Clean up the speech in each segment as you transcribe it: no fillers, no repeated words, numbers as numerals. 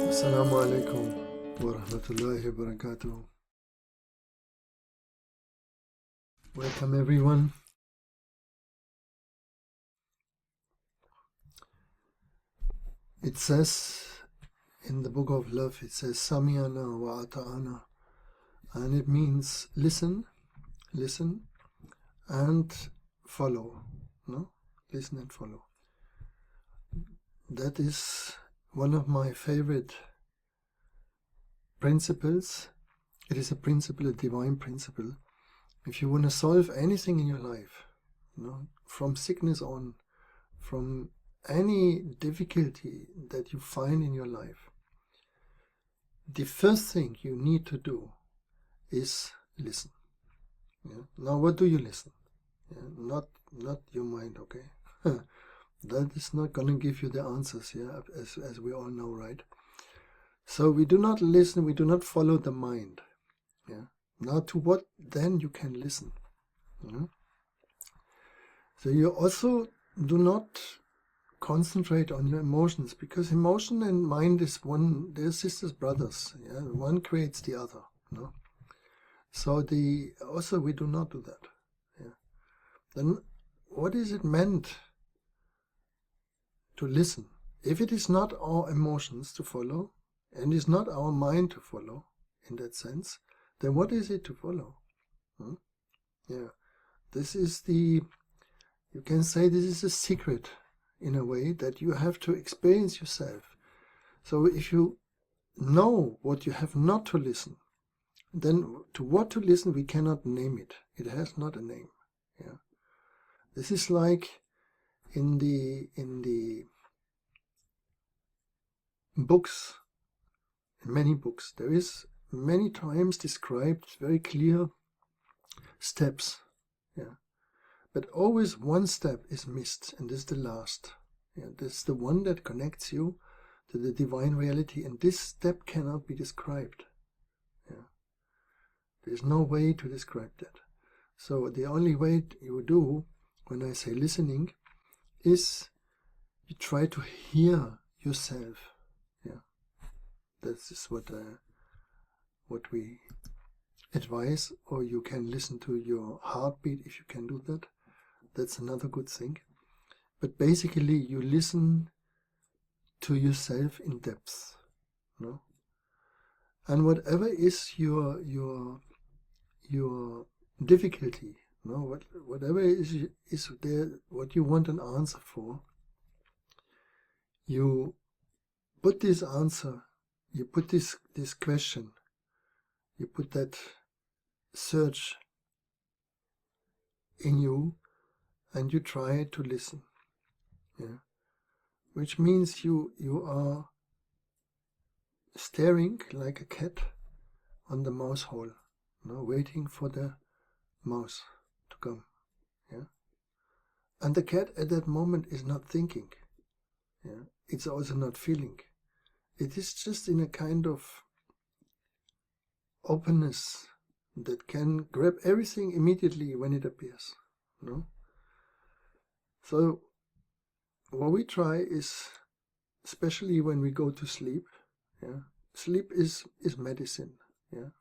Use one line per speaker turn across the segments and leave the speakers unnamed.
Assalamu alaikum wa rahmatullahi wa barakatuh. Welcome everyone. It says in the book of love, it says Samiyana wa ata'ana, and it means listen, listen and follow. No? Listen and follow. That is one of my favorite principles. It is a principle, a divine principle. If you want to solve anything in your life, from sickness on, from any difficulty that you find in your life, the first thing you need to do is listen. Now, what do you listen? Not your mind, okay? That is not going to give you the answers, as we all know, right? So we do not listen, we do not follow the mind. Now, to what then you can listen? So you also do not concentrate on your emotions, because emotion and mind is one, they're sisters, brothers. One creates the other. So also we do not do that. Then what is it meant to listen? If it is not our emotions to follow, and is not our mind to follow, in that sense, then what is it to follow? This is you can say this is a secret, in a way, that you have to experience yourself. So if you know what you have not to listen, then to what to listen we cannot name it. It has not a name. This is like in the books, in many books, there is many times described very clear steps. But always one step is missed, and this is the last. This is the one that connects you to the divine reality, and this step cannot be described. There's no way to describe that. So the only way you do, when I say listening, is you try to hear yourself. That is what we advise, or you can listen to your heartbeat if you can do that. That's another good thing. But basically you listen to yourself in depth. And whatever is your difficulty, whatever is there, what you want an answer for, you put this answer, you put this question, you put that search in you, and you try to listen. Which means you are staring like a cat on the mouse hole, waiting for the mouse to come. And the cat at that moment is not thinking. It's also not feeling. It is just in a kind of openness that can grab everything immediately when it appears. So what we try is, especially when we go to sleep, sleep is medicine.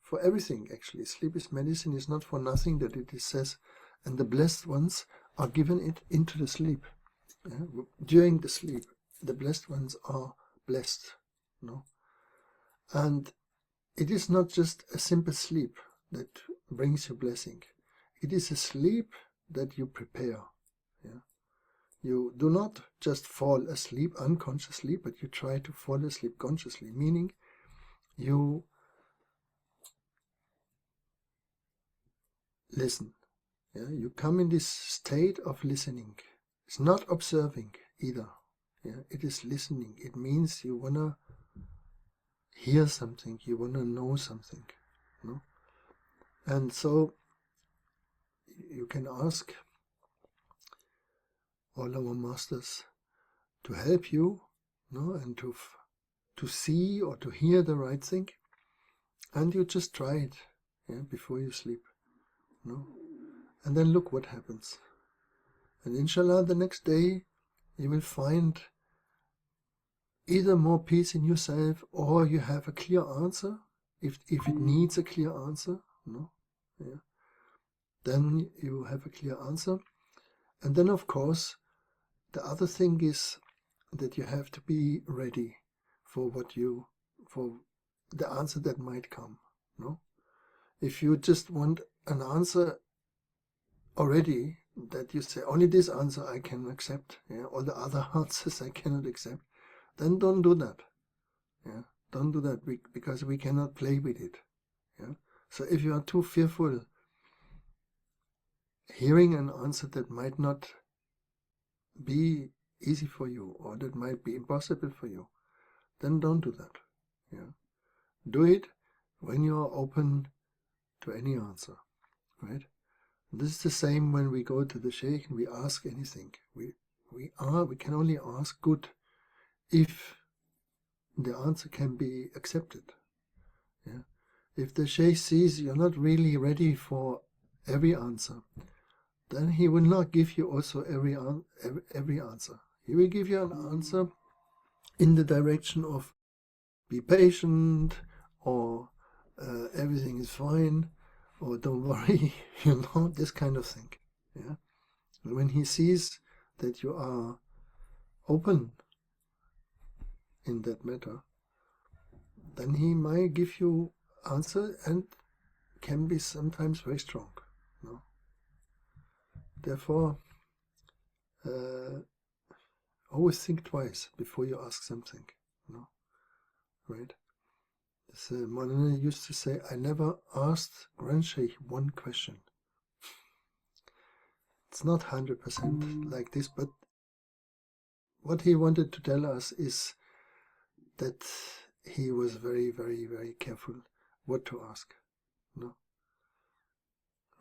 For everything, actually. Sleep is medicine. It's not for nothing that it says, and the blessed ones are given it into the sleep. During the sleep, the blessed ones are blessed. And it is not just a simple sleep that brings you blessing. It is a sleep that you prepare. You do not just fall asleep unconsciously, but you try to fall asleep consciously, meaning you listen. You come in this state of listening. It's not observing either. It is listening. It means you want to hear something, you want to know something. And so you can ask all our masters to help you, and to see or to hear the right thing, and you just try it before you sleep. and then look what happens. And inshallah, the next day you will find either more peace in yourself, or you have a clear answer, if it needs a clear answer, no? Yeah. Then you have a clear answer. And then, of course, the other thing is that you have to be ready for the answer that might come, no? If you just want an answer already, that you say, only this answer I can accept, yeah, all the other answers I cannot accept, then don't do that. Yeah, don't do that, because we cannot play with it. Yeah. So if you are too fearful hearing an answer that might not be easy for you, or that might be impossible for you, then don't do that. Yeah. Do it when you are open to any answer, right? This is the same when we go to the Shaykh and we ask anything. We can only ask good if the answer can be accepted. Yeah. If the Shaykh sees you're not really ready for every answer, then he will not give you also every answer. He will give you an answer in the direction of be patient, or everything is fine, or don't worry, this kind of thing. Yeah. And when he sees that you are open in that matter, then he might give you answer, and can be sometimes very strong. No? Therefore, always think twice before you ask something. No? Right? This Maulana used to say, I never asked Grand Sheikh one question. It's not 100% like this, but what he wanted to tell us is that he was very, very, very careful what to ask. No?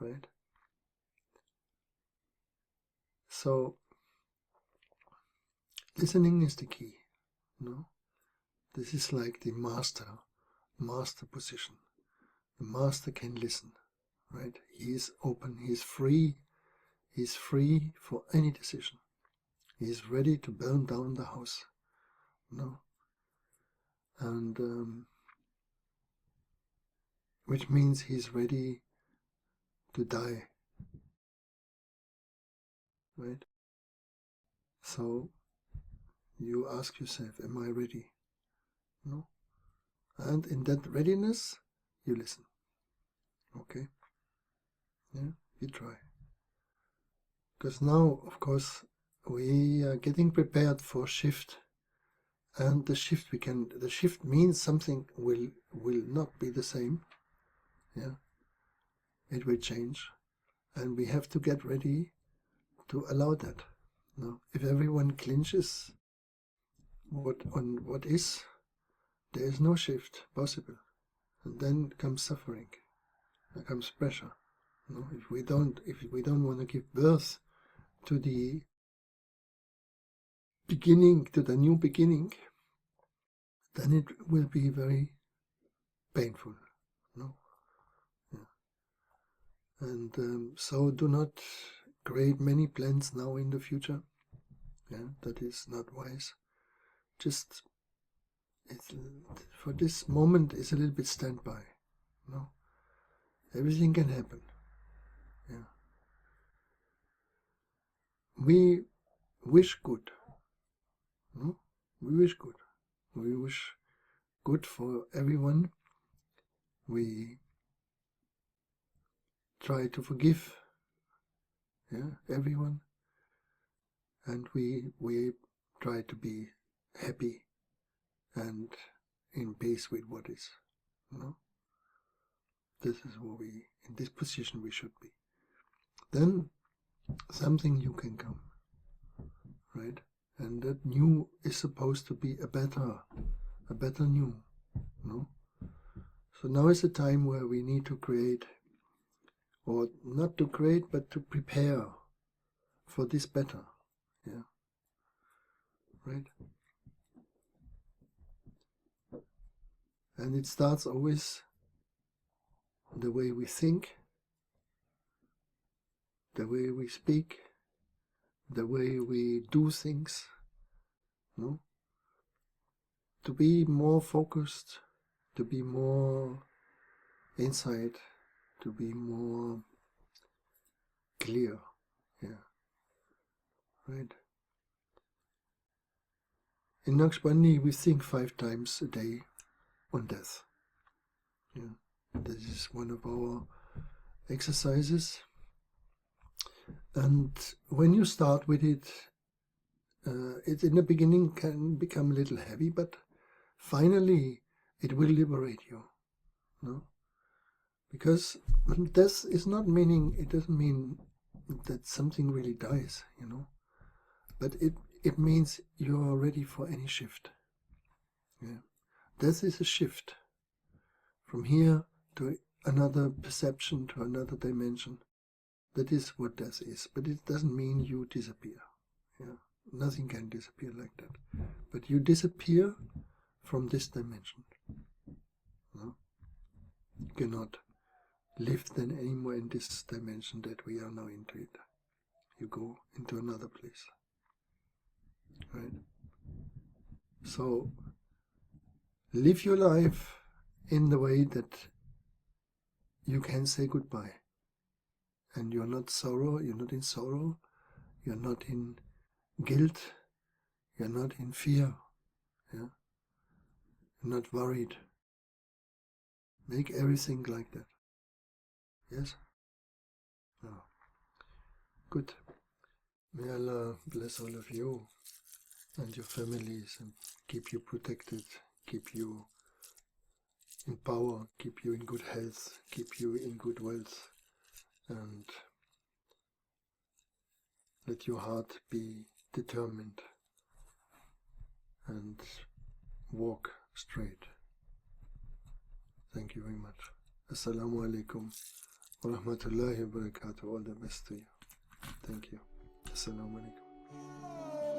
Right? So, listening is the key. No? This is like the master position. The master can listen. Right? He is open, he is free. He is free for any decision. He is ready to burn down the house. No? And which means he's ready to die. Right? So you ask yourself, am I ready? No? And in that readiness, you listen. Okay? Yeah, you try. Because now, of course, we are getting prepared for shift. And the shift means something will not be the same. Yeah. It will change. And we have to get ready to allow that. Now, if everyone clinches on what is, there is no shift possible. And then comes suffering. There comes pressure. No? If we don't want to give birth to the beginning, to the new beginning, then it will be very painful. No? Yeah. And so do not create many plans now in the future. Yeah, that is not wise. Just for this moment is a little bit standby. No? Everything can happen. Yeah. We wish good. No? We wish good. We wish good for everyone. We try to forgive, yeah, everyone. And we try to be happy and in peace with what is. No? This is what in this position we should be. Then something new can come. Right? And that new is supposed to be a better new. No? So now is the time where we need to create, or not to create, but to prepare for this better. Yeah. Right? And it starts always the way we think, the way we speak, the way we do things, no? To be more focused, to be more inside, to be more clear, yeah, right? In Naqshbandi we think 5 times a day on death. Yeah, this is one of our exercises. And when you start with it, it in the beginning can become a little heavy, but finally it will liberate you. No? Because death is not meaning, it doesn't mean that something really dies, you know. But it means you are ready for any shift. Yeah. Death is a shift from here to another perception, to another dimension. That is what death is. But it doesn't mean you disappear. Yeah. Nothing can disappear like that. But you disappear from this dimension. No? You cannot live then anymore in this dimension that we are now into it. You go into another place. Right? So, live your life in the way that you can say goodbye. And you're not in sorrow, you're not in guilt, you're not in fear, yeah? You're not worried. Make everything like that. Yes? Oh. Good. May Allah bless all of you and your families and keep you protected, keep you in power, keep you in good health, keep you in good wealth, and let your heart be determined and walk straight. Thank you very much. Assalamu alaikum wa rahmatullahi wa barakatuh. All the best to you. Thank you. Assalamu alaikum.